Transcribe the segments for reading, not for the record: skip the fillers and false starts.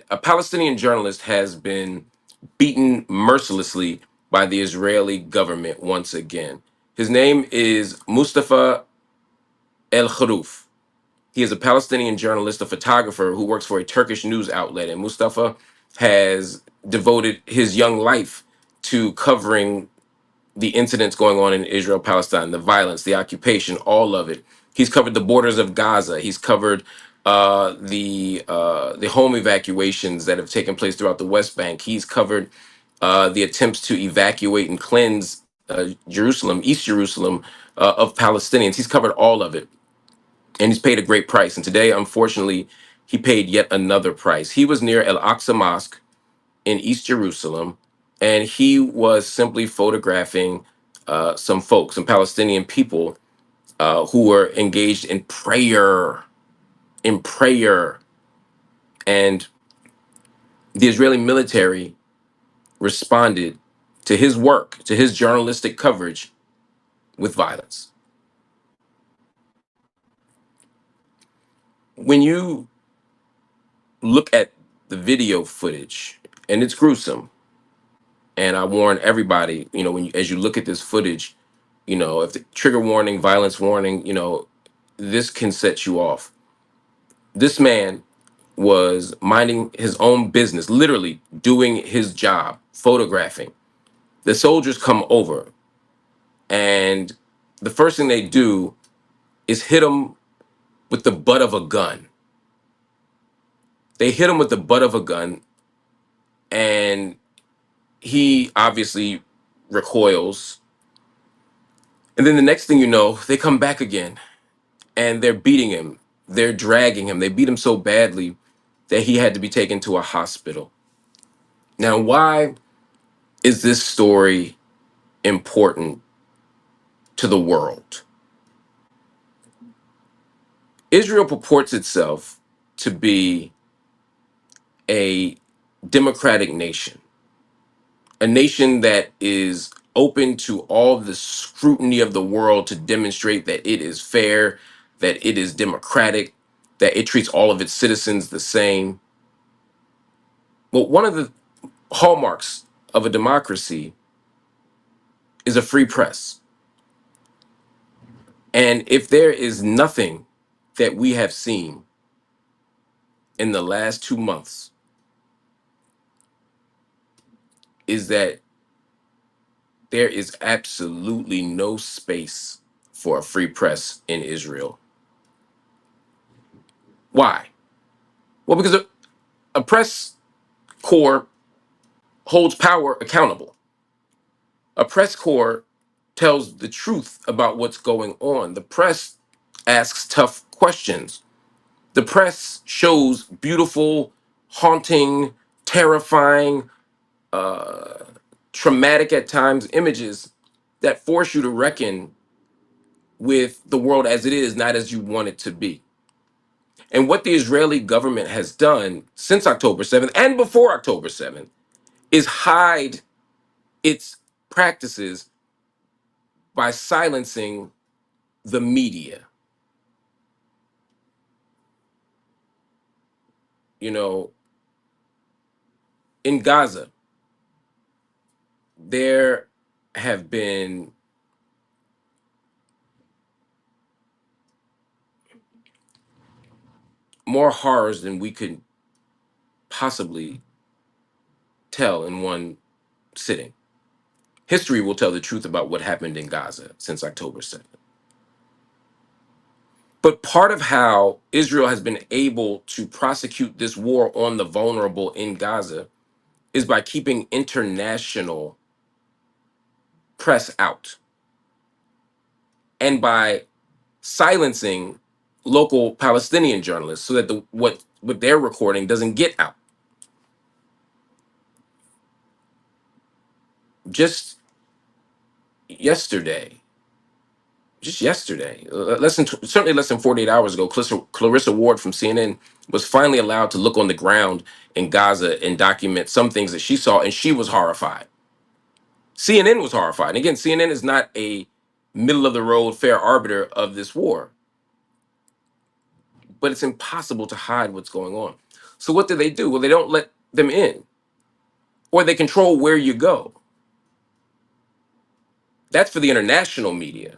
a Palestinian journalist has been beaten mercilessly by the Israeli government once again. His name is Mustafa Al-Kharouf. He is a Palestinian journalist, a photographer who works for a Turkish news outlet. And Mustafa has devoted his young life to covering the incidents going on in Israel, Palestine, the violence, the occupation, all of it. He's covered the borders of Gaza. He's covered the home evacuations that have taken place throughout the West Bank. He's covered the attempts to evacuate and cleanse Jerusalem, East Jerusalem, of Palestinians. He's covered all of it, and he's paid a great price. And today, unfortunately, he paid yet another price. He was near Al Aqsa Mosque in East Jerusalem, and he was simply photographing some folks, some Palestinian people who were engaged in prayer, and the Israeli military responded to his work, to his journalistic coverage, with violence. When you look at the video footage, and it's gruesome, and I warn everybody, when as you look at this footage, if the trigger warning, violence warning, this can set you off. This man was minding his own business, literally doing his job, photographing. The soldiers come over, and the first thing they do is hit him with the butt of a gun. They hit him with the butt of a gun, and he obviously recoils. And then the next thing you know, they come back again and they're beating him. They're dragging him. They beat him so badly that he had to be taken to a hospital. Now, why is this story important to the world? Israel purports itself to be a democratic nation, a nation that is open to all the scrutiny of the world to demonstrate that it is fair, that it is democratic, that it treats all of its citizens the same. But one of the hallmarks of a democracy is a free press. And if there is nothing that we have seen in the last 2 months, is that there is absolutely no space for a free press in Israel. Why? Well, because a press corps holds power accountable. A press corps tells the truth about what's going on. The press asks tough questions. The press shows beautiful, haunting, terrifying, uh, traumatic at times images that force you to reckon with the world as it is, not as you want it to be. And what the Israeli government has done since October 7th and before October 7th is hide its practices by silencing the media. You know, in Gaza, there have been more horrors than we could possibly tell in one sitting. History will tell the truth about what happened in Gaza since October 7th. But part of how Israel has been able to prosecute this war on the vulnerable in Gaza is by keeping international press out and by silencing local Palestinian journalists so that what they're recording doesn't get out. Just yesterday, certainly less than 48 hours ago, Clarissa Ward from CNN was finally allowed to look on the ground in Gaza and document some things that she saw, and she was horrified. CNN was horrified. And again, CNN is not a middle of the road fair arbiter of this war, but it's impossible to hide what's going on. So what do? Well, they don't let them in, or they control where you go. That's for the international media.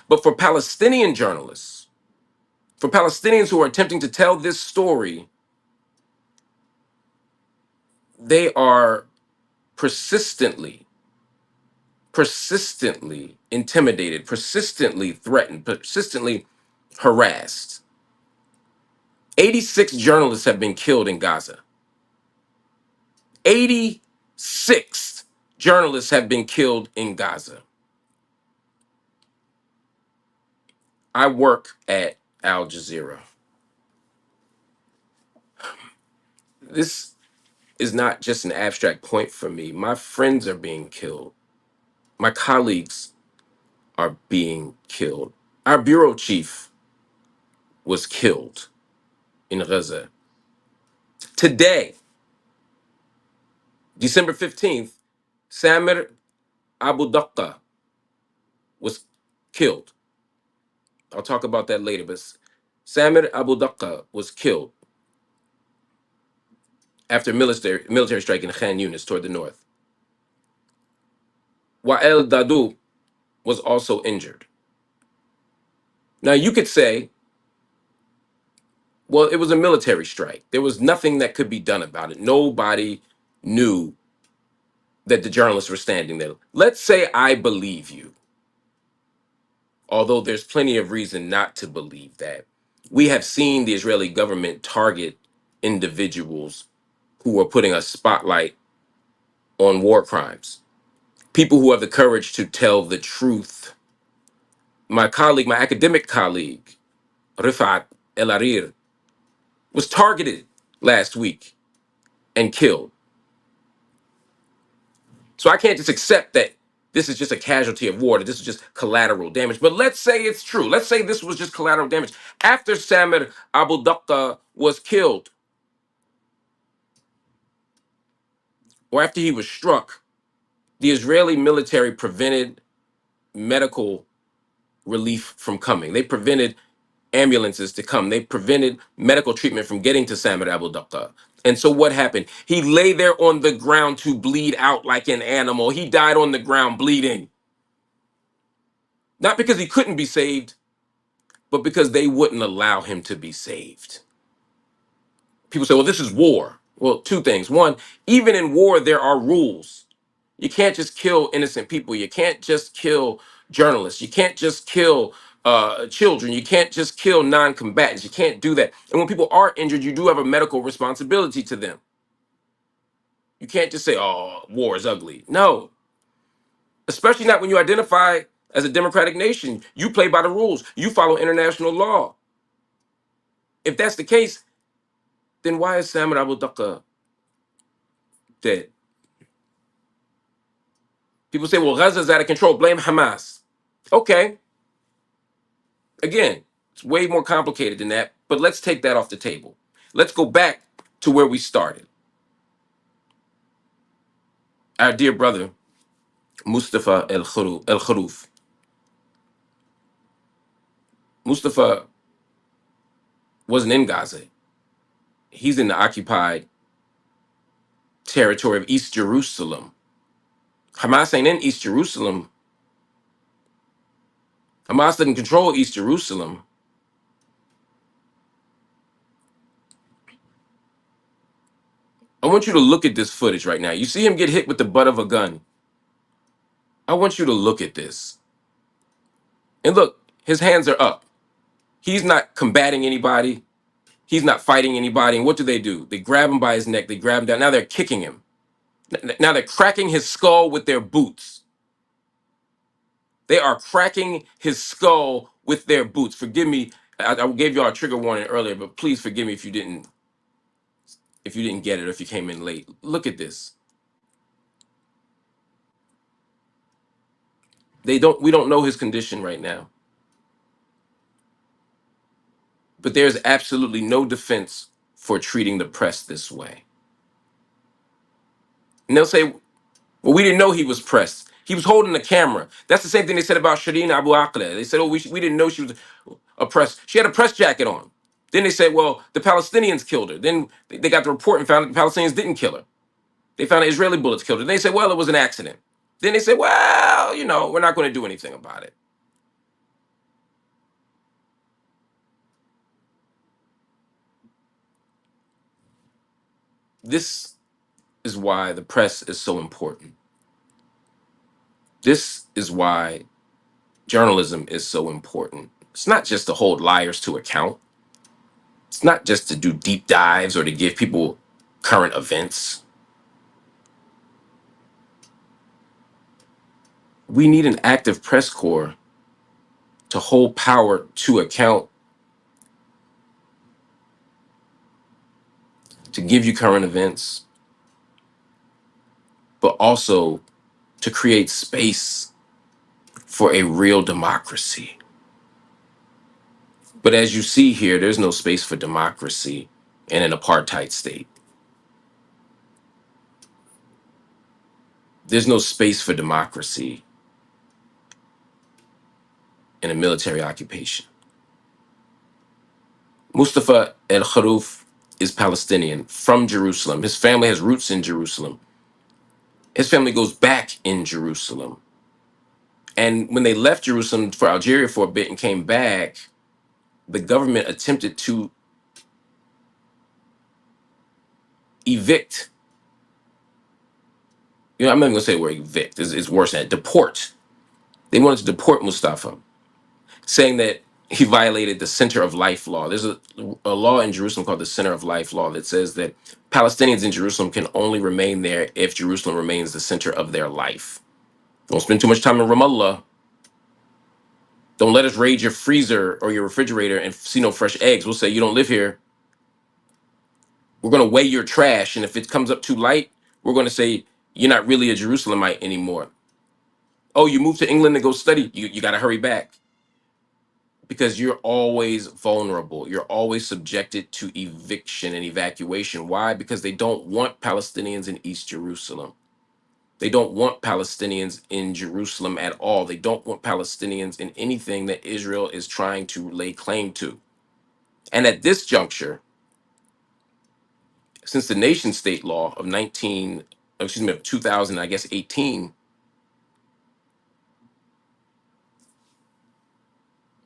But for Palestinian journalists, for Palestinians who are attempting to tell this story, they are persistently, persistently intimidated, persistently threatened, persistently harassed. 86 journalists have been killed in Gaza. 86 journalists have been killed in Gaza. I work at Al Jazeera. This is not just an abstract point for me. My friends are being killed. My colleagues are being killed. Our bureau chief was killed in Gaza. Today, December 15th, Samir Abu Daqqa was killed. I'll talk about that later, but Samir Abu Daqqa was killed after a military strike in Khan Yunis toward the north. Wael Dadu was also injured. Now, you could say, well, it was a military strike. There was nothing that could be done about it. Nobody knew that the journalists were standing there. Let's say I believe you, although there's plenty of reason not to believe that. We have seen the Israeli government target individuals who are putting a spotlight on war crimes, people who have the courage to tell the truth. My colleague, my academic colleague, Rifat El Arir, was targeted last week and killed. So I can't just accept that this is just a casualty of war, that this is just collateral damage. But let's say it's true. Let's say this was just collateral damage. After Samir Abu Daqqa was killed, or after he was struck, the Israeli military prevented medical relief from coming. They prevented ambulances to come. They prevented medical treatment from getting to Samir Abu Daqqa. And so what happened? He lay there on the ground to bleed out like an animal. He died on the ground bleeding. Not because he couldn't be saved, but because they wouldn't allow him to be saved. People say, well, this is war. Well, two things. One, even in war, there are rules. You can't just kill innocent people. You can't just kill journalists. You can't just kill children. You can't just kill non-combatants. You can't do that. And when people are injured, you do have a medical responsibility to them. You can't just say, oh, war is ugly. No, especially not when you identify as a democratic nation. You play by the rules. You follow international law. If that's the case, then why is Samir Abu Daqqa dead? People say, well, Gaza's out of control. Blame Hamas. Okay. Again, it's way more complicated than that, but let's take that off the table. Let's go back to where we started. Our dear brother, Mustafa Al-Kharouf. Mustafa wasn't in Gaza. He's in the occupied territory of East Jerusalem. Hamas ain't in East Jerusalem. Hamas doesn't control East Jerusalem. I want you to look at this footage right now. You see him get hit with the butt of a gun. I want you to look at this. And look, his hands are up. He's not combating anybody. He's not fighting anybody. And what do? They grab him by his neck. They grab him down. Now they're kicking him. Now they're cracking his skull with their boots. They are cracking his skull with their boots. Forgive me. I gave y'all a trigger warning earlier, but please forgive me if you didn't get it or if you came in late. Look at this. We don't know his condition right now. But there's absolutely no defense for treating the press this way. And they'll say, well, we didn't know he was pressed. He was holding the camera. That's the same thing they said about Shireen Abu Akleh. They said, oh, we didn't know she was oppressed. She had a press jacket on. Then they said, well, the Palestinians killed her. Then they got the report and found that the Palestinians didn't kill her. They found that Israeli bullets killed her. Then they said, well, it was an accident. Then they said, well, we're not going to do anything about it. This is why the press is so important. This is why journalism is so important. It's not just to hold liars to account. It's not just to do deep dives or to give people current events. We need an active press corps to hold power to account, to give you current events, but also to create space for a real democracy. But as you see here, there's no space for democracy in an apartheid state. There's no space for democracy in a military occupation. Mustafa Al-Kharouf is Palestinian from Jerusalem. His family has roots in Jerusalem. His family goes back in Jerusalem. And when they left Jerusalem for Algeria for a bit and came back, the government attempted to evict. I'm not even going to say the word evict. It's worse than that. Deport. They wanted to deport Mustafa, saying that he violated the Center of Life law. There's a law in Jerusalem called the Center of Life law that says that Palestinians in Jerusalem can only remain there if Jerusalem remains the center of their life. Don't spend too much time in Ramallah. Don't let us raid your freezer or your refrigerator and see no fresh eggs. We'll say you don't live here. We're going to weigh your trash, and if it comes up too light, we're going to say you're not really a Jerusalemite anymore. Oh, you moved to England to go study. You got to hurry back. Because you're always vulnerable. You're always subjected to eviction and evacuation. Why? Because they don't want Palestinians in East Jerusalem. They don't want Palestinians in Jerusalem at all. They don't want Palestinians in anything that Israel is trying to lay claim to. And at this juncture, since the nation state law of 2000, I guess 18,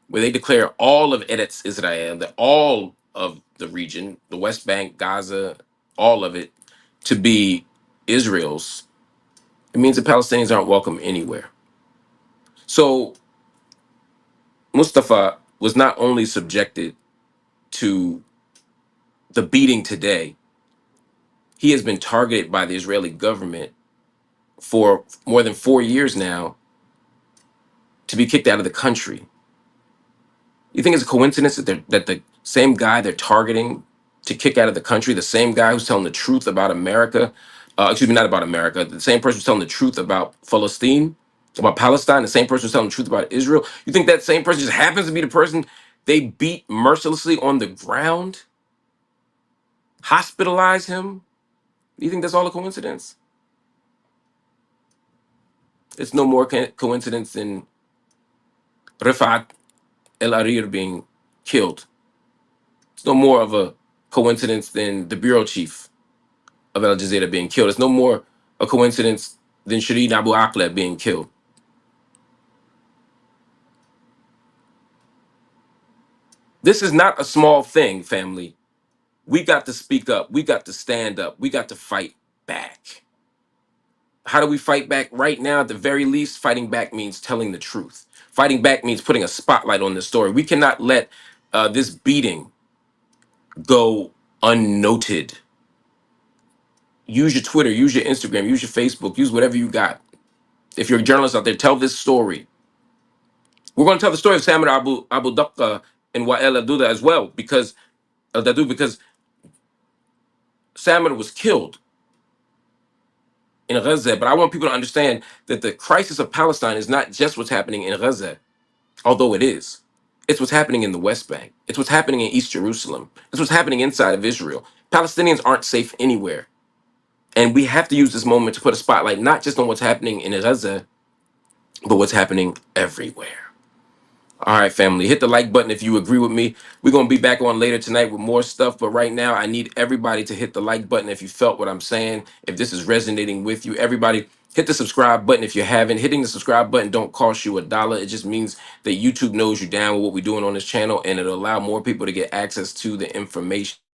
where they declare all of Eretz Israel, that all of the region, the West Bank, Gaza, all of it, to be Israel's, it means the Palestinians aren't welcome anywhere. So Mustafa was not only subjected to the beating today, he has been targeted by the Israeli government for more than 4 years now to be kicked out of the country. You think it's a coincidence that that the same guy they're targeting to kick out of the country, the same guy who's telling the truth about America, excuse me, not about America, the same person who's telling the truth about Palestine, about Palestine, the same person who's telling the truth about Israel, you think that same person just happens to be the person they beat mercilessly on the ground, hospitalize him? You think that's all a coincidence? It's no more coincidence than Rifat El Arir being killed. It's no more of a coincidence than the bureau chief of Al Jazeera being killed. It's no more a coincidence than Shireen Abu Akleh being killed. This is not a small thing, family. We got to speak up. We got to stand up. We got to fight back. How do we fight back? Right now, at the very least, fighting back means telling the truth. Fighting back means putting a spotlight on this story. We cannot let this beating go unnoted. Use your Twitter, use your Instagram, use your Facebook, use whatever you got. If you're a journalist out there, tell this story. We're going to tell the story of Samir Abu Daqqa and Wa'el Aduda as well, because Samir was killed in Gaza. But I want people to understand that the crisis of Palestine is not just what's happening in Gaza, although it is. It's what's happening in the West Bank. It's what's happening in East Jerusalem. It's what's happening inside of Israel. Palestinians aren't safe anywhere. And we have to use this moment to put a spotlight not just on what's happening in Gaza, but what's happening everywhere. All right, family, hit the like button if you agree with me. We're going to be back on later tonight with more stuff. But right now, I need everybody to hit the like button if you felt what I'm saying. If this is resonating with you, everybody hit the subscribe button if you haven't. Hitting the subscribe button don't cost you $1. It just means that YouTube knows you're down with what we're doing on this channel, and it'll allow more people to get access to the information